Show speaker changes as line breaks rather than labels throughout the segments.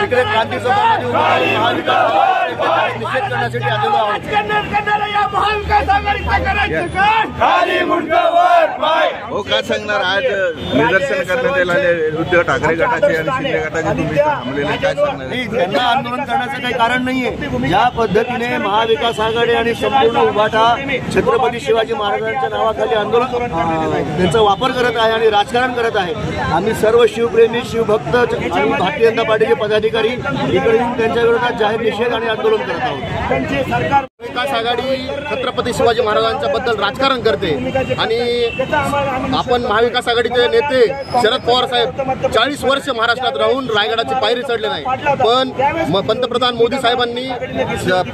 इकडे क्रांती चौकामध्ये महाविकास निषेध करण्यासाठी आलेलो आहोत।
हो, काय सांगणार आज निदर्शन करण्यात आले उद्धव ठाकरे गटाचे आणि शिंदे गटाचे तुम्ही थांबलेले, काय सांगणार?
त्यांना आंदोलन करण्याचं काही कारण नाहीये। ज्या पद्धतीने महाविकास आघाडी आणि संपूर्ण उभाटा छत्रपती शिवाजी महाराजांच्या नावाखाली आंदोलन त्यांचा वापर करत आहे आणि राजकारण करत आहे, आम्ही सर्व शिवप्रेमी शिवभक्त आणि भारतीय जनता पार्टीचे पदाधिकारी इकडे येऊन त्यांच्या विरोधात जाहीर निषेध आणि आंदोलन करत आहोत। सरकार विकास आघाडी छत्रपती शिवाजी महाराजांच्या बद्दल राजकारण करते आणि आपण महाविकास आघाडीचे नेते शरद पवार साहेब 40 वर्ष महाराष्ट्रात राहून रायगडाची पायरी चढले नाही, पण पंतप्रधान मोदी साहेबांनी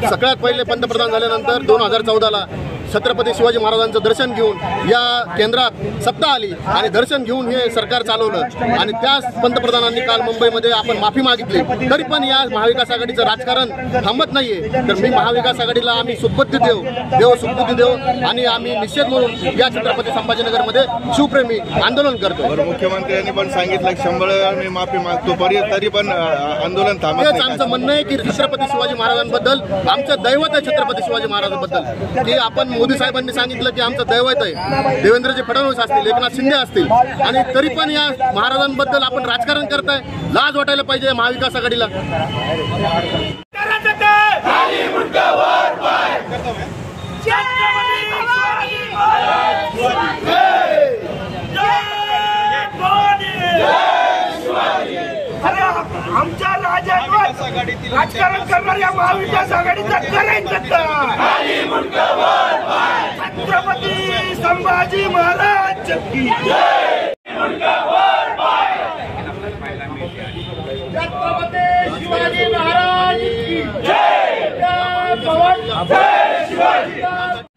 सगळ्यात पहिले पंतप्रधान झाल्यानंतर 2014ला छत्रपती शिवाजी महाराजांचं दर्शन घेऊन या केंद्रात सत्ता आली आणि दर्शन घेऊन हे सरकार चालवलं आणि त्याच पंतप्रधानांनी काल मुंबईमध्ये आपण माफी मागितली, तरी पण या महाविकास आघाडीचं राजकारण थांबत नाहीये। तर मी महाविकास आघाडीला आम्ही सुखबुद्धी देऊ आणि आम्ही निषेध म्हणून या छत्रपती संभाजीनगरमध्ये शिवप्रेमी आंदोलन करतो।
मुख्यमंत्र्यांनी पण सांगितलं 100 मी माफी मागतो, तरी पण आंदोलन थांबत नाही।
आमचं म्हणणं आहे की छत्रपती शिवाजी महाराजांबद्दल आमचं दैवत आहे, छत्रपती शिवाजी महाराजांबद्दल की आपण मोदी साहेबांनी सांगितलं की आमचं दैवत आहे, देवेंद्रजी फडणवीस असतील, एकनाथ शिंदे असतील, आणि तरी पण या महाराजांबद्दल आपण राजकारण करताय, लाज वाटायला पाहिजे महाविकास आघाडीला।
आमच्या राजांवर राजकारण करणाऱ्या महाविकास आघाडीचा करायचं छत्रपती संभाजी महाराज की जय। छत्रपती शिवाजी महाराज की जय। जय शिवाजी।